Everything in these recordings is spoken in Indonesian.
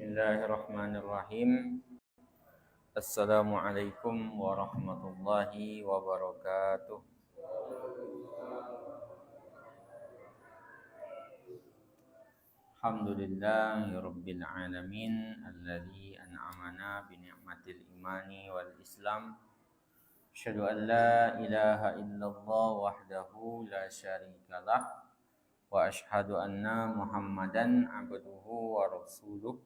Bismillahirrahmanirrahim. Assalamualaikum warahmatullahi wabarakatuh. Alhamdulillahirabbil alamin alladzi an'amana bi ni'matil imani wal islam. Asyhadu an la ilaha illallah wahdahu la syarikalah wa asyhadu anna Muhammadan abduhu wa rasuluh.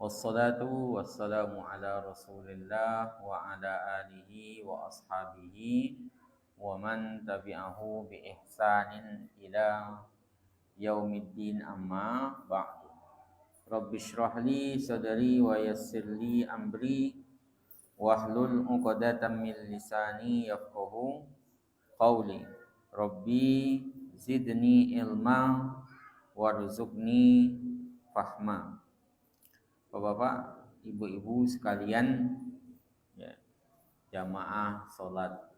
Wassalatu wassalamu ala Rasulillah wa ala alihi wa ashabihi wa man tabi'ahu bi ihsanin ila yaumiddin, amma ba'du. Rabbi shrah li sadri wa yassir li amri wahlul 'uqdatam min lisani yafqahu qawli. Rabbi zidni ilma warzuqni fahma. Bapak-bapak, ibu-ibu sekalian, ya, jamaah sholat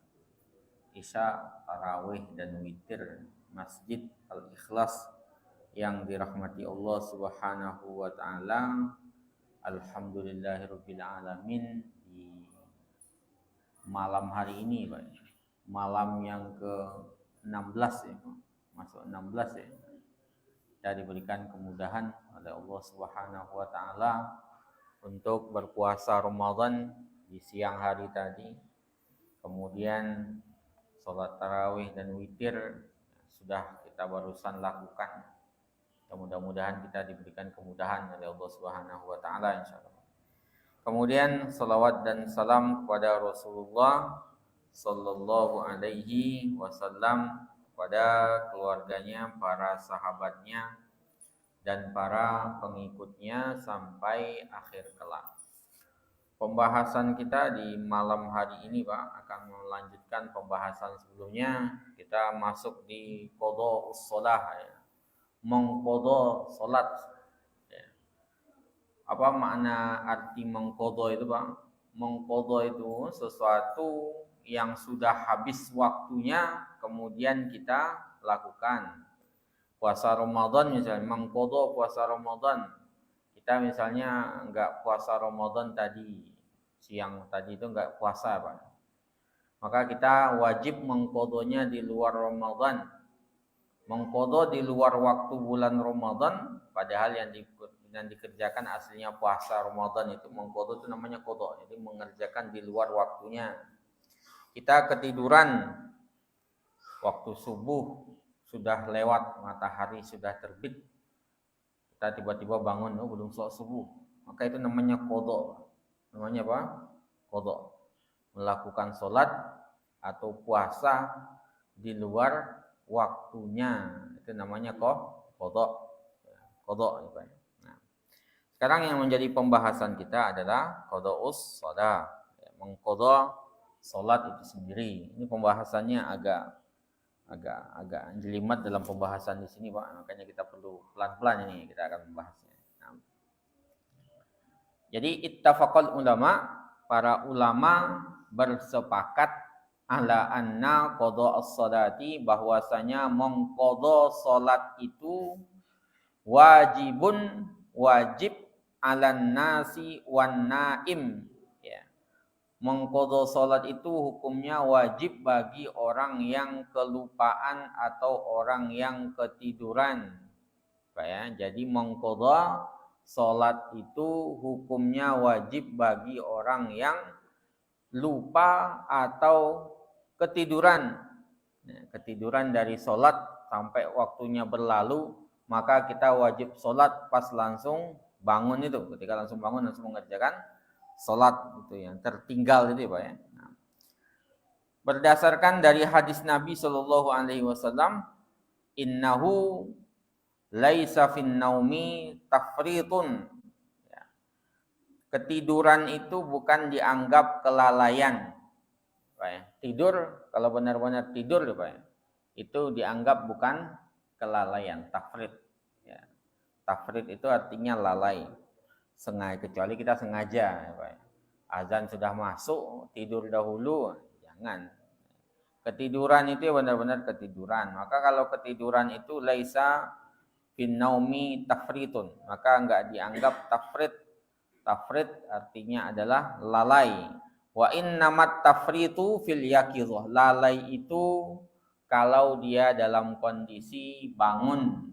isya, tarawih dan witir Masjid Al-Ikhlas yang dirahmati Allah Subhanahu wa taala. Alhamdulillahirabbil alamin. Di malam hari ini, Pak, malam yang ke-16 ya, masuk 16 ya. Kita diberikan kemudahan oleh Allah Subhanahu wa taala untuk berpuasa Ramadan di siang hari tadi. Kemudian salat tarawih dan witir sudah kita barusan lakukan. Mudah-mudahan kita diberikan kemudahan oleh Allah Subhanahu wa taala insyaallah. Kemudian salawat dan salam kepada Rasulullah sallallahu alaihi wasallam, kepada keluarganya, para sahabatnya, dan para pengikutnya sampai akhir kelak. Pembahasan kita di malam hari ini, Pak, akan melanjutkan pembahasan sebelumnya. Kita masuk di qada us-shalah, ya. Mengqada salat. Ya. Apa makna arti mengqada itu, Pak? Mengqada itu sesuatu yang sudah habis waktunya kemudian kita lakukan. Puasa Ramadan misalnya, mengqada puasa Ramadan. Kita misalnya enggak puasa Ramadan tadi, siang tadi itu enggak puasa, Pak. Maka kita wajib mengqadanya di luar Ramadan. Mengqada di luar waktu bulan Ramadan, padahal yang dikerjakan aslinya puasa Ramadan itu mengqada itu namanya qada. Jadi mengerjakan di luar waktunya. Kita ketiduran waktu subuh sudah lewat, matahari sudah terbit. Kita tiba-tiba bangun, belum sholat subuh. Maka itu namanya qada. Namanya apa? Qada. Melakukan sholat atau puasa di luar waktunya. Itu namanya qada. Qada. Nah, sekarang yang menjadi pembahasan kita adalah qada'us shalah. Mengqada salat itu sendiri. Ini pembahasannya agak jelimet dalam pembahasan di sini, Pak. Makanya kita perlu pelan-pelan ini kita akan membahasnya. Nah. Jadi ittafaqal ulama, para ulama bersepakat ala anna qada as-salati, bahwasanya mengqada salat itu wajib alan nasi wan naim. Mengqada salat itu hukumnya wajib bagi orang yang kelupaan atau orang yang ketiduran. Pak ya, jadi mengqada salat itu hukumnya wajib bagi orang yang lupa atau ketiduran. Ketiduran dari salat sampai waktunya berlalu, maka kita wajib salat pas langsung bangun itu. Ketika langsung bangun langsung mengerjakan salat itu yang tertinggal itu, Pak ya. Nah, berdasarkan dari hadis Nabi Shallallahu alaihi wasallam, innahu laisa fin naumi tafritun. Ya. Ketiduran itu bukan dianggap kelalaian. Pak ya. Tidur, kalau benar-benar tidur, Pak ya, itu dianggap bukan kelalaian, tafrit. Ya. Tafrit itu artinya lalai. Sengaja, kecuali kita sengaja, ya, Pak. Azan sudah masuk, tidur dahulu, jangan. Ketiduran itu benar-benar ketiduran. Maka kalau ketiduran itu laisa fin naumi tafritun, maka enggak dianggap tafrit. Tafrit artinya adalah lalai. Wa innamat tafritu fil yaqizah. Lalai itu kalau dia dalam kondisi bangun,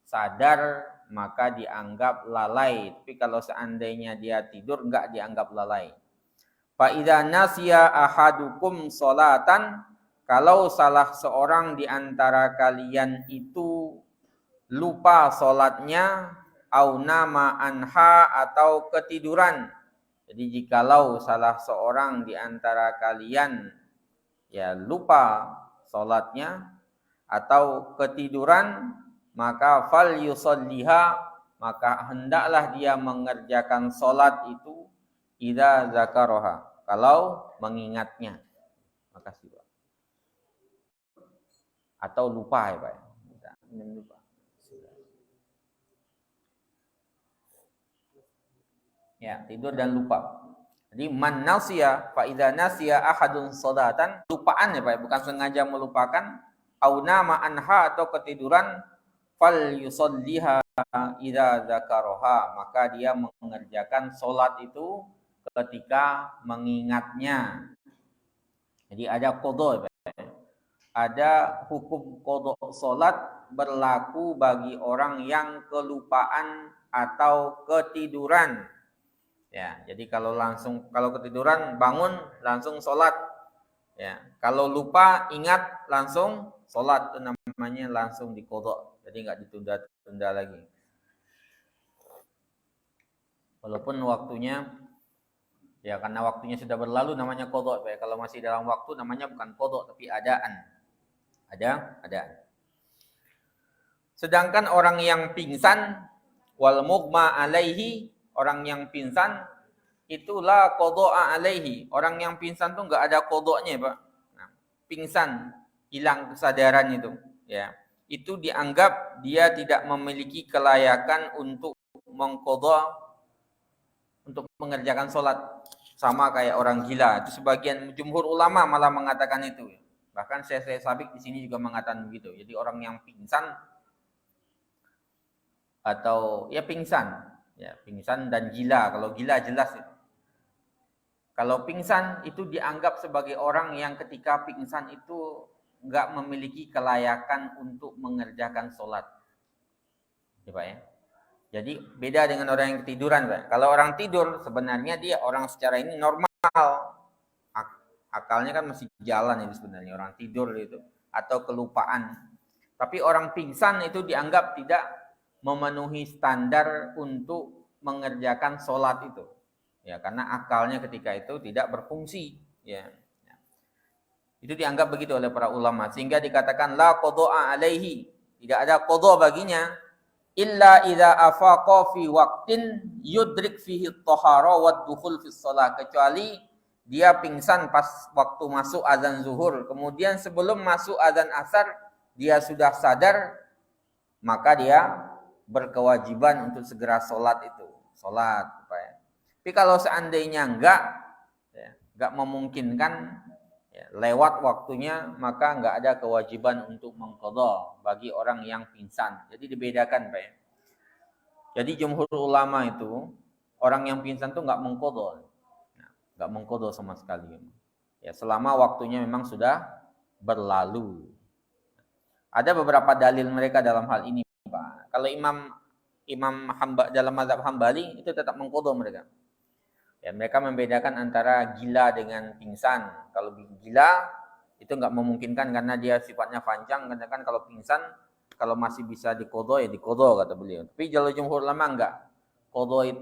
sadar, maka dianggap lalai. Tapi kalau seandainya dia tidur enggak dianggap lalai. Fa idza nasiya ahadukum sholatan, kalau salah seorang di antara kalian itu lupa salatnya, au nama anha atau ketiduran. Jadi jikalau salah seorang di antara kalian ya lupa salatnya atau ketiduran, maka fal yusalliha, maka hendaklah dia mengerjakan salat itu idza zakaraha, kalau mengingatnya. Makasih Pak. Atau lupa ya Pak. Lupa. Ya, tidur dan lupa. Jadi man nasiya fa idza nasiya ahadun sholatan, lupaan ya Pak, bukan sengaja melupakan, au nama anha atau ketiduran, fal yusalliha idza dzakaraha, maka dia mengerjakan salat itu ketika mengingatnya. Jadi ada qadha, ada hukum qadha salat berlaku bagi orang yang kelupaan atau ketiduran. Ya, jadi kalau ketiduran bangun langsung sholat. Ya, kalau lupa ingat langsung sholat, itu namanya langsung diqadha. Jadi nggak ditunda-tunda lagi. Walaupun waktunya ya karena waktunya sudah berlalu namanya qadha. Ya, kalau masih dalam waktu namanya bukan qadha tapi adaan. Adaan. Sedangkan orang yang pingsan wal mughma alaihi, orang yang pingsan itulah qadha'a alaihi. Orang yang pingsan tuh enggak ada qadha'nya, Pak. Nah, pingsan, hilang kesadaran itu, ya. Itu dianggap dia tidak memiliki kelayakan untuk mengqadha, untuk mengerjakan salat, sama kayak orang gila. Itu sebagian jumhur ulama malah mengatakan itu. Bahkan Syekh Sabik di sini juga mengatakan begitu. Jadi orang yang pingsan atau ya pingsan dan gila. Kalau gila jelas itu. Kalau pingsan itu dianggap sebagai orang yang ketika pingsan itu enggak memiliki kelayakan untuk mengerjakan sholat. Ya, Pak ya. Jadi beda dengan orang yang ketiduran, Pak. Kalau orang tidur sebenarnya dia orang secara ini normal. Akalnya kan masih jalan itu sebenarnya orang tidur itu, atau kelupaan. Tapi orang pingsan itu dianggap tidak memenuhi standar untuk mengerjakan sholat itu. Ya, karena akalnya ketika itu tidak berfungsi, ya. Itu dianggap begitu oleh para ulama, sehingga dikatakan la qadha'a alaihi, tidak ada qadha baginya illa idza afaqa fi waqtin yudrik fihi at-tahara wa dukhul fi shalah, kecuali dia pingsan pas waktu masuk azan zuhur, kemudian sebelum masuk azan asar dia sudah sadar, maka dia berkewajiban untuk segera sholat itu. Sholat, Pak ya. Tapi kalau seandainya enggak memungkinkan, ya, lewat waktunya, maka enggak ada kewajiban untuk mengqadha bagi orang yang pingsan. Jadi dibedakan, Pak ya. Jadi jumhur ulama itu, orang yang pingsan itu enggak mengqadha. Enggak mengqadha sama sekali. Ya, selama waktunya memang sudah berlalu. Ada beberapa dalil mereka dalam hal ini, Pak. Kalau Imam dalam mazhab Hambali itu tetap mengqadha mereka. Ya, mereka membedakan antara gila dengan pingsan. Kalau gila itu enggak memungkinkan karena dia sifatnya panjang, karena kan kalau pingsan kalau masih bisa diqadha ya diqadha kata beliau. Tapi jalur jumhur ulama enggak. Qadha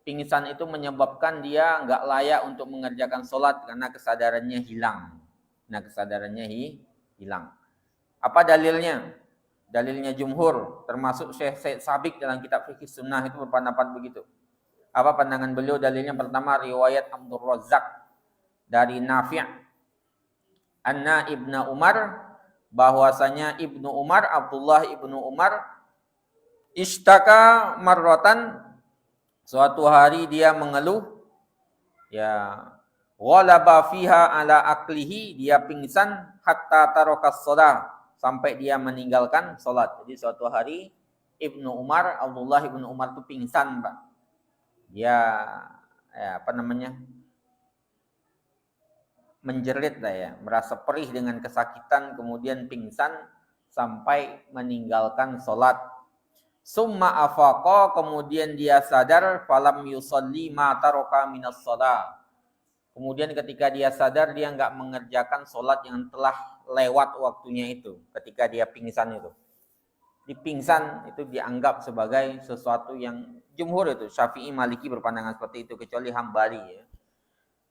pingsan itu menyebabkan dia enggak layak untuk mengerjakan salat karena kesadarannya hilang. Hilang. Apa dalilnya? Dalilnya jumhur, termasuk Syekh Sabik dalam kitab Fikih Sunnah itu berpendapat begitu. Apa pandangan beliau? Dalilnya pertama riwayat Abdul Razzaq dari Nafi' anna Ibnu Umar, bahwasanya Abdullah Ibnu Umar ishtaka marratan, suatu hari dia mengeluh, ya, ghalaba fiha ala aklihi, dia pingsan hatta tarakas shalah, sampai dia meninggalkan salat. Jadi suatu hari Ibnu Umar, Abdullah Ibnu Umar itu pingsan, Pak. Dia menjerit lah ya, merasa perih dengan kesakitan, kemudian pingsan sampai meninggalkan sholat. Summa afaqa, kemudian dia sadar, falam yusalli ma taraka minas shalah. Kemudian ketika dia sadar, dia nggak mengerjakan sholat yang telah lewat waktunya itu, ketika dia pingsan itu. Di pingsan itu dianggap sebagai sesuatu yang jumhur itu, Syafi'i, Maliki berpandangan seperti itu, kecuali Hambali ya.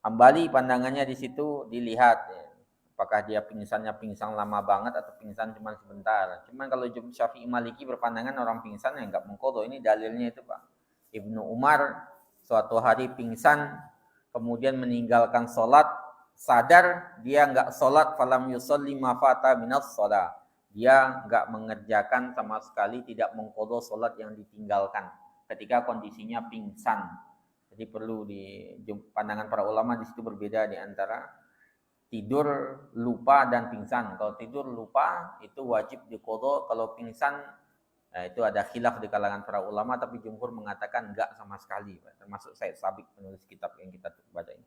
Hambali pandangannya di situ dilihat ya, apakah dia pingsan lama banget atau pingsan cuma sebentar. Cuman kalau Syafi'i, Maliki berpandangan orang pingsan yang nggak mengqadha. Ini dalilnya itu, Pak. Ibnu Umar suatu hari pingsan, kemudian meninggalkan sholat, sadar dia nggak sholat, falam yusalli ma fata minas shalah. Dia nggak mengerjakan sama sekali, tidak mengqadha sholat yang ditinggalkan ketika kondisinya pingsan. Jadi perlu di pandangan para ulama di situ berbeda di antara tidur lupa dan pingsan. Kalau tidur lupa itu wajib diqadha, kalau pingsan itu ada khilaf di kalangan para ulama, tapi jumhur mengatakan enggak sama sekali, termasuk Said Sabiq, penulis kitab yang kita baca ini.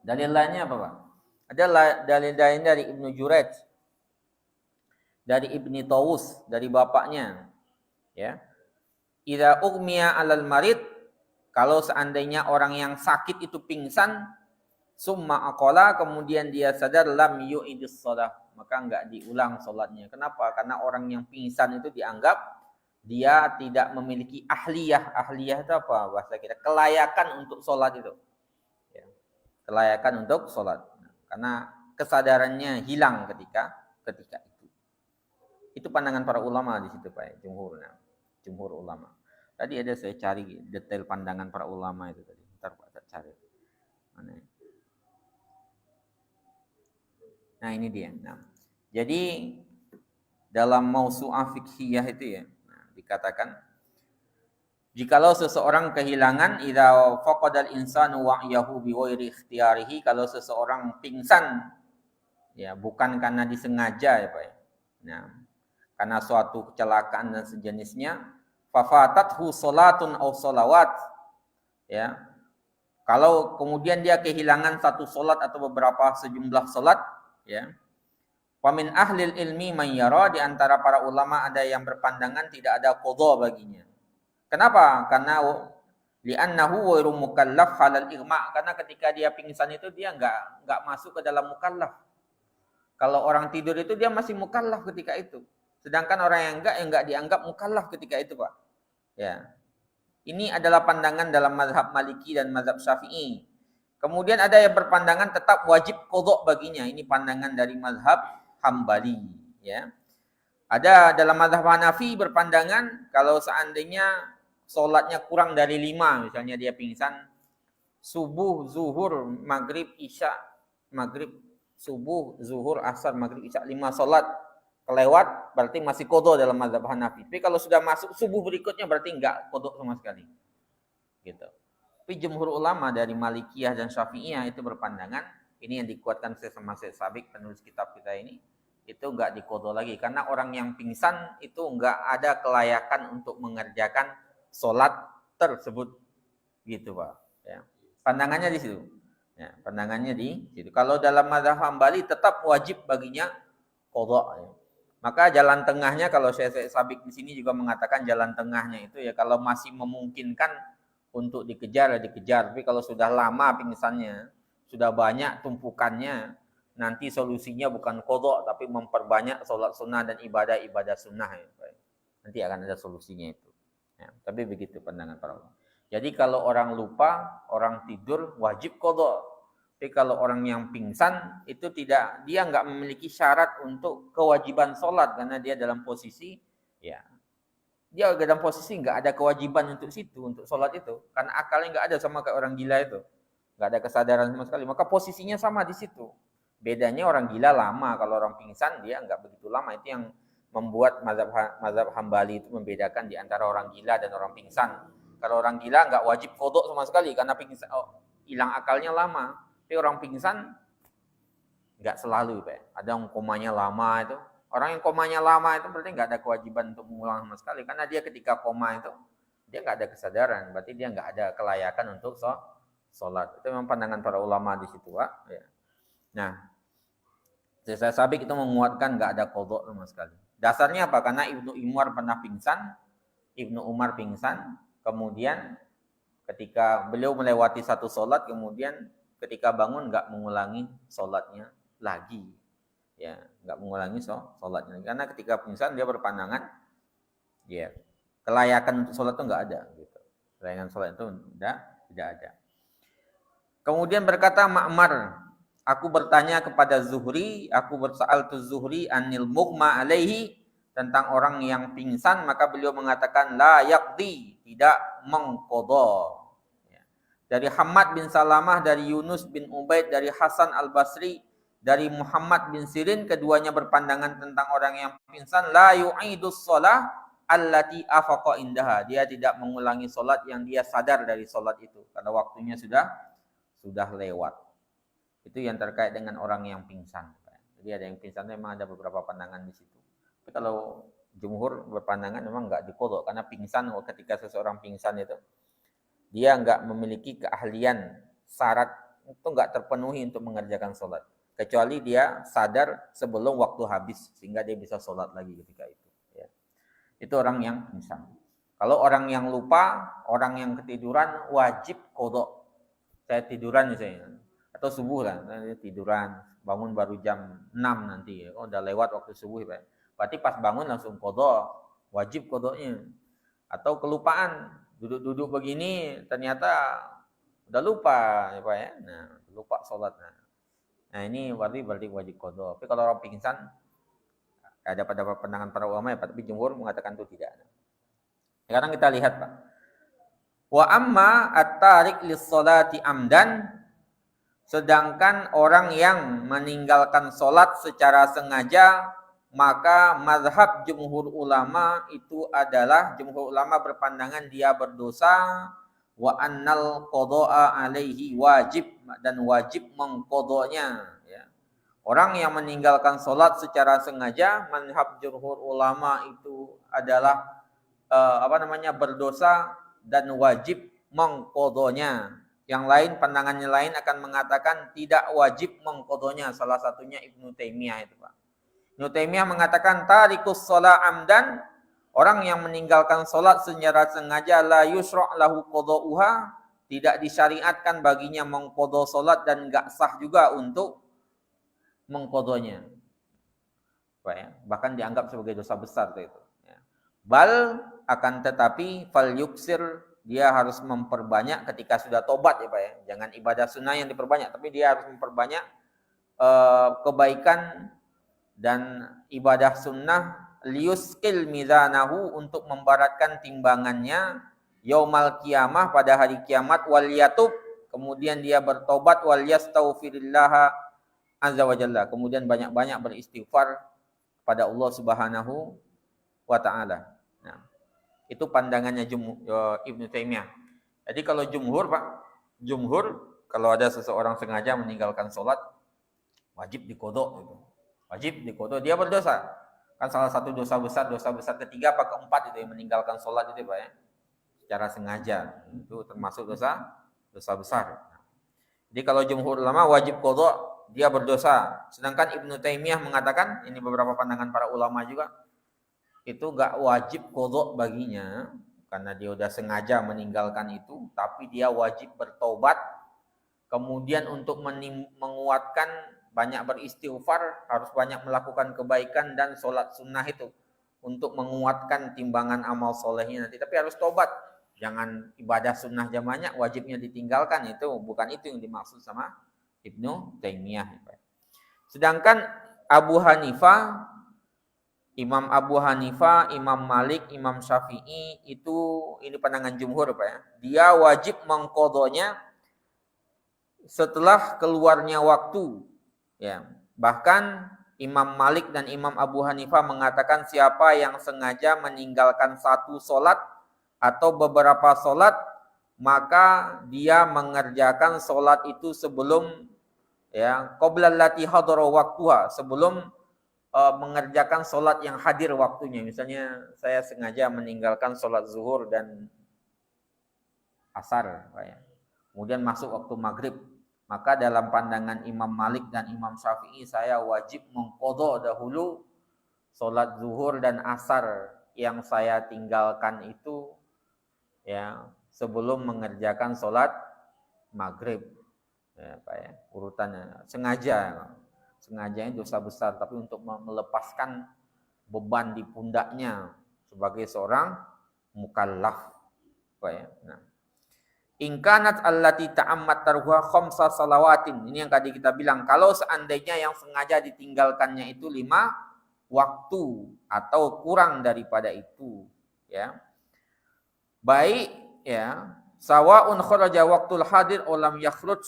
Dalil lainnya apa, Pak? Ada dalil lain dari Ibnu Jurayj, dari Ibni Tawus, dari bapaknya, ya. Idza ughmiya 'alal marid, kalau seandainya orang yang sakit itu pingsan, summa aqala, kemudian dia sadar, lam yu'idus shalah, maka enggak diulang salatnya. Kenapa? Karena orang yang pingsan itu dianggap dia tidak memiliki ahliyah. Ahliyah itu apa bahasa kita? Kelayakan untuk salat itu. Ya. Kelayakan untuk salat. Karena kesadarannya hilang ketika itu. Itu pandangan para ulama di situ, Pak. Jumhur ulama. Tadi ada saya cari detail pandangan para ulama itu tadi. Ntar Pak saya cari. Mana? Nah, ini dia. Nah, jadi dalam mausu'ah fiqhiyah itu ya, dikatakan jikalau seseorang kehilangan, idza faqadal insanu wa'yahu bi ghairi ikhtiyarihi, kalau seseorang pingsan ya bukan karena disengaja ya, Pak ya. Nah, karena suatu kecelakaan dan sejenisnya, fafatathu salatun aw salawat ya. Kalau kemudian dia kehilangan satu salat atau beberapa sejumlah salat ya. Wa min ahlil ilmi man yara, di antara para ulama ada yang berpandangan tidak ada qadha baginya. Kenapa? Karena li'annahu ghairu mukallaf halal igma, karena ketika dia pingsan itu dia enggak masuk ke dalam mukallaf. Kalau orang tidur itu dia masih mukallaf ketika itu. Sedangkan orang yang enggak dianggap mukallaf ketika itu, Pak. Ya. Ini adalah pandangan dalam mazhab Maliki dan mazhab Syafi'i. Kemudian ada yang berpandangan tetap wajib qadha baginya. Ini pandangan dari mazhab Hambali, ya. Ada dalam mazhab Hanafi berpandangan kalau seandainya sholatnya kurang dari 5, misalnya dia pingsan subuh, zuhur, maghrib, isya, maghrib, subuh, zuhur, asar, maghrib, isya, 5 sholat kelewat, berarti masih qadha dalam mazhab Hanafi. Tapi kalau sudah masuk subuh berikutnya berarti enggak qadha sama sekali. Gitu. Tapi jumhur ulama dari Malikiyah dan Syafi'iyah itu berpandangan, ini yang dikuatkan sama Syekh Sabiq, penulis kitab kita ini, itu enggak diqadha lagi, karena orang yang pingsan itu enggak ada kelayakan untuk mengerjakan sholat tersebut, gitu, Pak. Ya. Pandangannya di situ. Ya, pandangannya di situ. Kalau dalam mazhab Hambali tetap wajib baginya qadha. Ya. Maka jalan tengahnya, kalau Syekh Sabiq di sini juga mengatakan jalan tengahnya itu ya kalau masih memungkinkan untuk dikejar ya dikejar. Tapi kalau sudah lama pingsannya, sudah banyak tumpukannya, nanti solusinya bukan qadha tapi memperbanyak sholat sunnah dan ibadah sunnah. Ya. Nanti akan ada solusinya itu. Ya, tapi begitu pandangan para ulama. Jadi kalau orang lupa, orang tidur wajib qadha. Tapi kalau orang yang pingsan itu tidak, dia enggak memiliki syarat untuk kewajiban sholat karena dia dalam posisi ya. Dia dalam posisi enggak ada kewajiban untuk situ, untuk sholat itu. Karena akalnya enggak ada sama kayak orang gila itu. Enggak ada kesadaran sama sekali. Maka posisinya sama di situ. Bedanya orang gila lama, kalau orang pingsan dia enggak begitu lama. Itu yang membuat mazhab Hambali itu membedakan di antara orang gila dan orang pingsan. Kalau orang gila enggak wajib qadha sama sekali karena pingsan, hilang akalnya lama. Tapi orang pingsan enggak selalu, Pak. Ada yang komanya lama itu, Orang yang komanya lama itu berarti nggak ada kewajiban untuk mengulang sama sekali. Karena dia ketika koma itu, dia nggak ada kesadaran. Berarti dia nggak ada kelayakan untuk sholat. Itu memang pandangan para ulama di situ, Pak. Ya. Nah, Syekh Sabik itu menguatkan nggak ada qadha sama sekali. Dasarnya apa? Karena Ibnu Umar pernah pingsan. Ibnu Umar pingsan. Kemudian ketika beliau melewati satu sholat, kemudian ketika bangun nggak mengulangi sholatnya lagi, ya nggak mengulangi sholatnya, karena ketika pingsan dia berpandangan, ya kelayakan untuk sholat itu nggak ada, gitu. Kelayakan sholat itu tidak ada. Kemudian berkata Ma'mar, aku bertanya kepada Zuhri, aku bersa'altu Zuhri anil mughma alaihi, tentang orang yang pingsan, maka beliau mengatakan la yaqdi, tidak mengqadha. Dari Hammad bin Salamah, dari Yunus bin Ubaid, dari Hasan al-Basri, dari Muhammad bin Sirin, keduanya berpandangan tentang orang yang pingsan, la yu'idus shalah allati afaqa indaha. Dia tidak mengulangi salat yang dia sadar dari salat itu karena waktunya sudah lewat. Itu yang terkait dengan orang yang pingsan. Jadi ada yang pingsan, memang ada beberapa pandangan di situ. Tapi kalau jumhur berpandangan memang enggak diqadha, karena pingsan, ketika seseorang pingsan itu dia enggak memiliki keahlian, syarat itu enggak terpenuhi untuk mengerjakan sholat. Kecuali dia sadar sebelum waktu habis, sehingga dia bisa sholat lagi ketika itu. Ya. Itu orang yang pingsan. Kalau orang yang lupa, orang yang ketiduran, wajib qadha. Saya tiduran misalnya, atau subuh lah, tiduran, bangun baru jam 6 nanti. Oh, udah lewat waktu subuh. Berarti pas bangun langsung qadha, wajib qadhanya. Atau kelupaan, duduk-duduk begini ternyata udah lupa ya Pak ya. Nah, lupa sholat. Nah, ini berarti wajib qadha. Tapi kalau orang pingsan, ada pada pandangan para ulama ya, tapi jumhur mengatakan itu tidak. Sekarang kita lihat Pak. Wa amma at-tarik lis-sholati amdan, sedangkan orang yang meninggalkan sholat secara sengaja, maka mazhab jumhur ulama itu adalah, jumhur ulama berpandangan dia berdosa, wa annal qadha'a alaihi wajib, dan wajib mengqadhanya, ya. Orang yang meninggalkan sholat secara sengaja, mazhab jumhur ulama itu adalah berdosa dan wajib mengqadhanya. Yang lain, pandangannya lain akan mengatakan tidak wajib mengqadhanya. Salah satunya Ibnu Taimiyah itu Pak. Ibnu Taimiyah mengatakan tarikus shalah amdan, orang yang meninggalkan salat secara sengaja, la yusra' lahu qadha'uha, tidak disyariatkan baginya mengqadha salat dan enggak sah juga untuk mengqadhanya. Bahkan dianggap sebagai dosa besar itu. Bal, akan tetapi fal yuksir, dia harus memperbanyak ketika sudah tobat ya Pak ya. Jangan ibadah sunnah yang diperbanyak, tapi dia harus memperbanyak kebaikan dan ibadah sunnah, liyuskil mizanahu, untuk memberatkan timbangannya, yaumal qiyamah, pada hari kiamat, wal yatub, kemudian dia bertobat, wal yastaghfirillaha azza wa jalla, kemudian banyak-banyak beristighfar pada Allah Subhanahu wa taala. Nah, itu pandangannya Ibnu Taimiyah. Jadi kalau jumhur Pak, kalau ada seseorang sengaja meninggalkan sholat, wajib diqadha gitu. Wajib diqadha, dia berdosa. Kan salah satu dosa besar ketiga apa keempat itu yang meninggalkan sholat itu Pak ya. Secara sengaja. Itu termasuk dosa besar. Jadi kalau jumhur ulama wajib qadha, dia berdosa. Sedangkan Ibnu Taimiyah mengatakan, ini beberapa pandangan para ulama juga, itu enggak wajib qadha baginya karena dia udah sengaja meninggalkan itu, tapi dia wajib bertobat. Kemudian untuk menguatkan, banyak beristighfar, harus banyak melakukan kebaikan dan sholat sunnah itu untuk menguatkan timbangan amal solehnya nanti. Tapi harus tobat, jangan ibadah sunnah banyak, wajibnya ditinggalkan. Itu bukan itu yang dimaksud sama Ibnu Taimiyah. Sedangkan Imam Abu Hanifah, Imam Malik, Imam Syafi'i, itu ini pandangan jumhur Pak ya. Dia wajib mengqadhanya setelah keluarnya waktu. Ya, bahkan Imam Malik dan Imam Abu Hanifah mengatakan siapa yang sengaja meninggalkan satu sholat atau beberapa sholat, maka dia mengerjakan sholat itu sebelum, ya, qoblal lati hadara waktuha, sebelum mengerjakan sholat yang hadir waktunya. Misalnya saya sengaja meninggalkan sholat zuhur dan asar, Pak ya. Kemudian masuk waktu maghrib. Maka dalam pandangan Imam Malik dan Imam Syafi'i, saya wajib mengqadha dahulu sholat zuhur dan asar yang saya tinggalkan itu ya sebelum mengerjakan sholat maghrib. Ya, Pak ya, urutannya sengaja itu dosa besar, tapi untuk melepaskan beban di pundaknya sebagai seorang mukallaf, Pak ya. Nah, ingkanat allati ta'ammat tarhuha khamsa salawatin. Ini yang tadi kita bilang, kalau seandainya yang sengaja ditinggalkannya itu 5 waktu atau kurang daripada itu, ya. Baik ya, sawaun kharaja waqtul hadir aw lam yakhruj,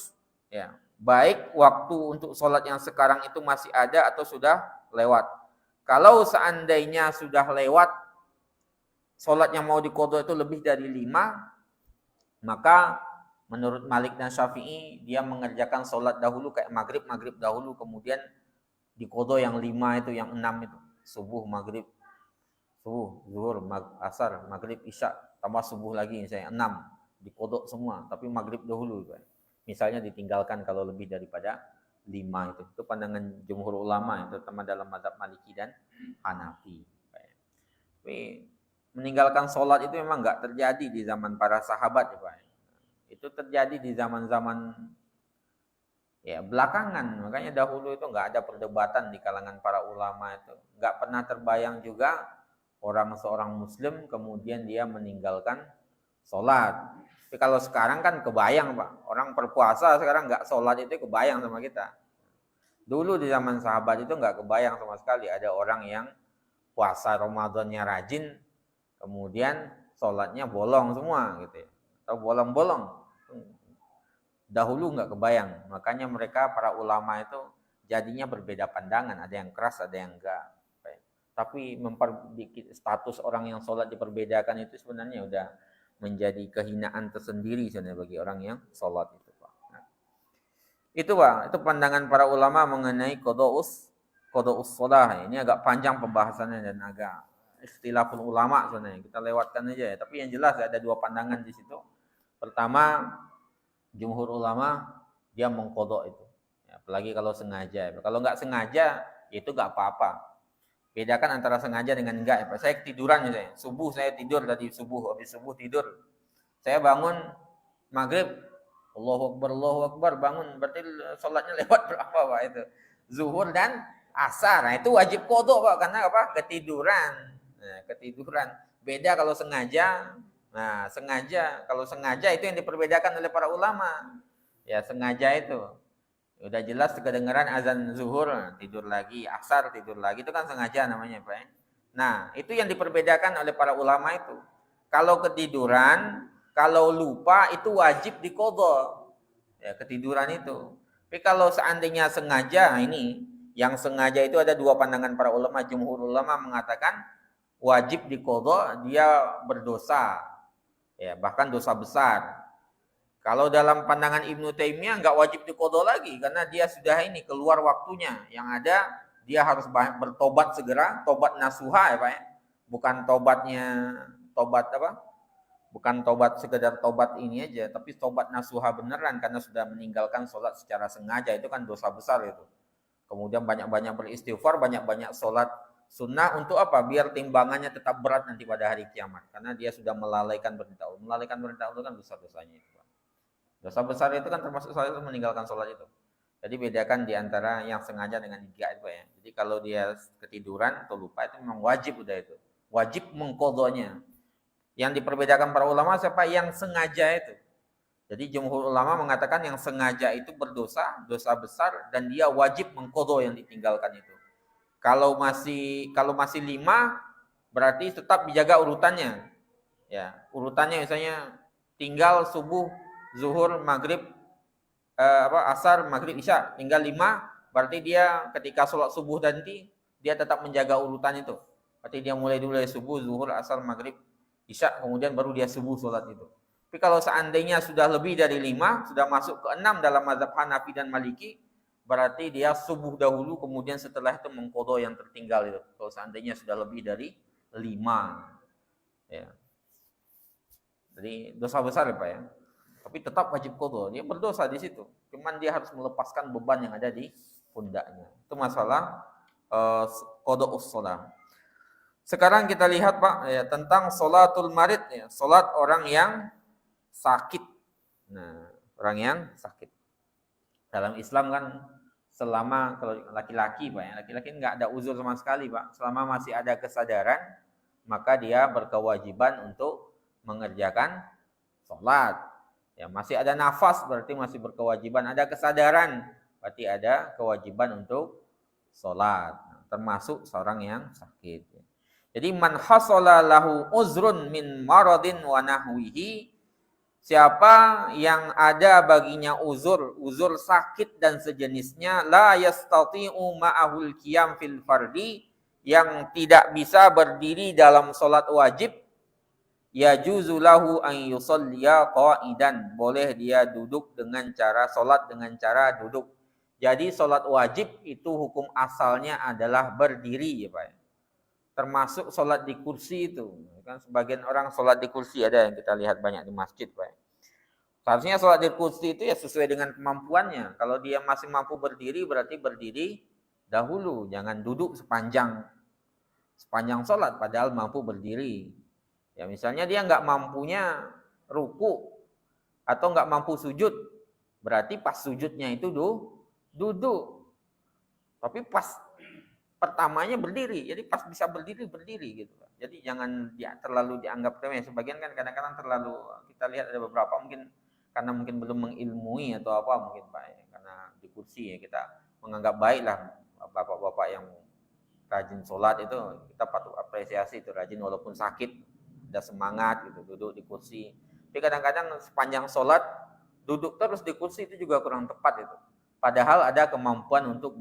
ya. Baik waktu untuk sholat yang sekarang itu masih ada atau sudah lewat. Kalau seandainya sudah lewat, sholat yang mau diqadha itu lebih dari 5, maka menurut Malik dan Syafi'i dia mengerjakan sholat dahulu kayak maghrib dahulu, kemudian diqadha yang 5 itu, yang 6 itu, subuh, maghrib, zuhur, asar, maghrib, isya, tambah subuh lagi misalnya 6, diqadha semua, tapi maghrib dahulu misalnya ditinggalkan kalau lebih daripada 5 itu. Itu pandangan jumhur ulama, terutama dalam mazhab Maliki dan Hanafi. Tapi meninggalkan sholat itu memang enggak terjadi di zaman para sahabat ya Pak. Itu terjadi di zaman-zaman ya belakangan. Makanya dahulu itu enggak ada perdebatan di kalangan para ulama itu. Enggak pernah terbayang juga seorang muslim kemudian dia meninggalkan sholat. Tapi kalau sekarang kan kebayang Pak. Orang berpuasa sekarang enggak sholat itu kebayang sama kita. Dulu di zaman sahabat itu enggak kebayang sama sekali ada orang yang puasa Ramadannya rajin, kemudian sholatnya bolong semua gitu ya. Atau bolong-bolong. Dahulu nggak kebayang. Makanya mereka para ulama itu jadinya berbeda pandangan. Ada yang keras, ada yang enggak. Tapi status orang yang sholat diperbedakan itu sebenarnya udah menjadi kehinaan tersendiri sebenarnya bagi orang yang sholat itu Pak. Nah, itu Pak, itu pandangan para ulama mengenai qada'us shalah. Ini agak panjang pembahasannya dan agak ikhtilaful ulama sebenarnya. Kita lewatkan aja ya. Tapi yang jelas ada 2 pandangan di situ. Pertama, jumhur ulama dia mengqadha itu. Ya, apalagi kalau sengaja. Kalau nggak sengaja itu nggak apa-apa. Bedakan antara sengaja dengan enggak ya Pak. Saya ketiduran misalnya. Subuh saya tidur tadi subuh, habis subuh tidur. Saya bangun maghrib, Allahu Akbar, bangun. Berarti sholatnya lewat berapa Pak itu? Zuhur dan asar. Nah, itu wajib qadha Pak, karena apa? Ketiduran. Nah, ketiduran. Beda kalau sengaja. Nah, kalau sengaja itu yang diperbedakan oleh para ulama. Ya, sengaja itu. Udah jelas kedengaran azan zuhur, tidur lagi, asar tidur lagi, itu kan sengaja namanya Pak. Nah, itu yang diperbedakan oleh para ulama itu. Kalau ketiduran, kalau lupa itu wajib diqadha. Ya, ketiduran itu. Tapi kalau seandainya sengaja, ini yang sengaja itu ada 2 pandangan para ulama. Jumhur ulama mengatakan wajib diqadha, dia berdosa. Ya, bahkan dosa besar. Kalau dalam pandangan Ibnu Taimiyah enggak wajib diqadha lagi karena dia sudah ini keluar waktunya. Yang ada dia harus bertobat segera, tobat nasuha ya Pak ya. Bukan tobat apa? Bukan tobat sekedar tobat ini aja, tapi tobat nasuha beneran karena sudah meninggalkan sholat secara sengaja, itu kan dosa besar itu. Kemudian banyak-banyak beristighfar, banyak-banyak sholat sunnah untuk apa? Biar timbangannya tetap berat nanti pada hari kiamat. Karena dia sudah melalaikan perintah Allah. Melalaikan perintah Allah kan dosa-dosanya itu Pak. Dosa besar itu kan termasuk salah itu meninggalkan sholat itu. Jadi bedakan di antara yang sengaja dengan enggak itu ya. Jadi kalau dia ketiduran atau lupa itu memang wajib udah itu. Wajib mengqadhanya. Yang diperbedakan para ulama siapa? Yang sengaja itu. Jadi jumhur ulama mengatakan yang sengaja itu berdosa, dosa besar dan dia wajib mengqadha yang ditinggalkan itu. Kalau masih 5 berarti tetap dijaga urutannya. Ya, urutannya misalnya tinggal subuh, zuhur, maghrib, asar, maghrib, isya, tinggal 5, berarti dia ketika sholat subuh nanti dia tetap menjaga urutan itu. Berarti dia mulai dulu dari subuh, zuhur, asar, maghrib, isya, kemudian baru dia subuh sholat itu. Tapi kalau seandainya sudah lebih dari 5, sudah masuk ke 6 dalam mazhab Hanafi dan Maliki, berarti dia subuh dahulu, kemudian setelah itu mengqadha yang tertinggal itu. Kalau seandainya sudah lebih dari 5. Ya. Jadi dosa besar ya Pak ya. Tapi tetap wajib qadha. Dia berdosa di situ. Cuman dia harus melepaskan beban yang ada di pundaknya. Itu masalah qada'us shalah. Sekarang kita lihat Pak ya, tentang sholatul marid ya, salat orang yang sakit. Nah, orang yang sakit. Dalam Islam kan selama kalau laki-laki Pak ya, laki-laki enggak ada uzur sama sekali Pak. Selama masih ada kesadaran, maka dia berkewajiban untuk mengerjakan sholat. Ya, masih ada nafas berarti masih berkewajiban, ada kesadaran berarti ada kewajiban untuk sholat. Termasuk seorang yang sakit. Jadi man hasala lahu uzrun min maradin wa nahwihi, siapa yang ada baginya uzur sakit dan sejenisnya, la yastati'u ma'ahul qiyam fil fardi, yang tidak bisa berdiri dalam salat wajib, yajuzu lahu an yusalliya qa'idan, boleh dia duduk dengan cara salat dengan cara duduk. Jadi salat wajib itu hukum asalnya adalah berdiri ya Pak. Termasuk sholat di kursi itu. Kan sebagian orang sholat di kursi, ada yang kita lihat banyak di masjid Pak. Seharusnya sholat di kursi itu ya sesuai dengan kemampuannya. Kalau dia masih mampu berdiri, berarti berdiri dahulu. Jangan duduk sepanjang sholat, padahal mampu berdiri. Ya misalnya dia nggak mampunya ruku atau nggak mampu sujud, berarti pas sujudnya itu duduk. Tapi pas pertamanya berdiri, jadi pas bisa berdiri gitu. Jadi jangan terlalu dianggap remeh. Sebagian kan kadang-kadang terlalu, kita lihat ada beberapa mungkin karena mungkin belum mengilmui atau apa mungkin Pak ya. Karena di kursi ya kita menganggap baiklah bapak-bapak yang rajin sholat itu kita patut apresiasi itu, rajin walaupun sakit, ada semangat gitu duduk di kursi. Tapi kadang-kadang sepanjang sholat duduk terus di kursi itu juga kurang tepat itu. Padahal ada kemampuan untuk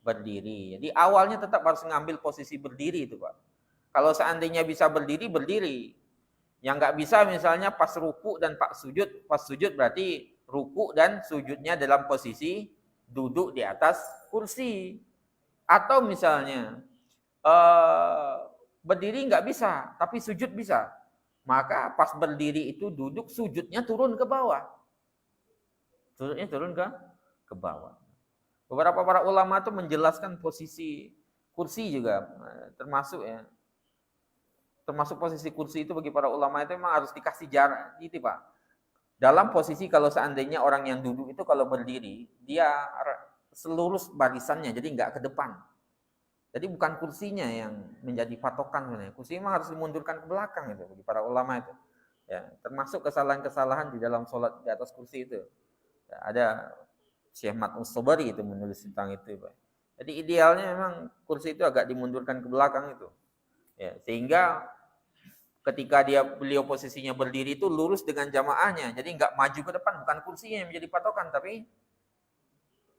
berdiri. Jadi awalnya tetap harus ngambil posisi berdiri itu Pak. Kalau seandainya bisa berdiri, berdiri. Yang nggak bisa misalnya pas ruku dan pas sujud berarti ruku dan sujudnya dalam posisi duduk di atas kursi. Atau misalnya berdiri nggak bisa, tapi sujud bisa. Maka pas berdiri itu duduk, sujudnya turun ke bawah. Sujudnya turun ke bawah. Beberapa para ulama itu menjelaskan posisi kursi juga termasuk ya. Termasuk posisi kursi itu bagi para ulama itu memang harus dikasih jarak gitu Pak. Dalam posisi kalau seandainya orang yang duduk itu kalau berdiri, dia seluruh barisannya jadi enggak ke depan. Jadi bukan kursinya yang menjadi patokan sebenarnya. Kursi memang harus dimundurkan ke belakang itu bagi para ulama itu. Ya, termasuk kesalahan-kesalahan di dalam sholat di atas kursi itu. Ya, ada Syekh Mat'us Sobari itu menulis tentang itu Pak. Jadi idealnya memang kursi itu agak dimundurkan ke belakang itu. Ya, sehingga ketika beliau posisinya berdiri itu lurus dengan jamaahnya. Jadi enggak maju ke depan, bukan kursinya yang menjadi patokan, tapi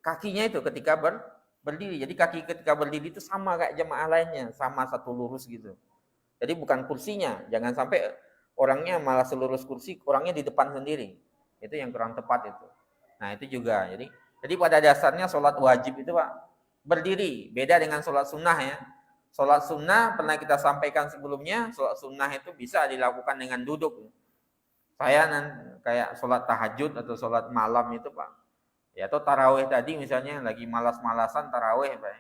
kakinya itu ketika berdiri. Jadi kaki ketika berdiri itu sama kayak jamaah lainnya, sama satu lurus gitu. Jadi bukan kursinya, jangan sampai orangnya malah selurus kursi, orangnya di depan sendiri. Itu yang kurang tepat itu. Nah, itu juga. Jadi pada dasarnya sholat wajib itu Pak berdiri, beda dengan sholat sunnah ya. Sholat sunnah pernah kita sampaikan sebelumnya, sholat sunnah itu bisa dilakukan dengan duduk. Saya kayak sholat tahajud atau sholat malam itu Pak. Ya atau tarawih tadi misalnya lagi malas-malasan tarawih Pak.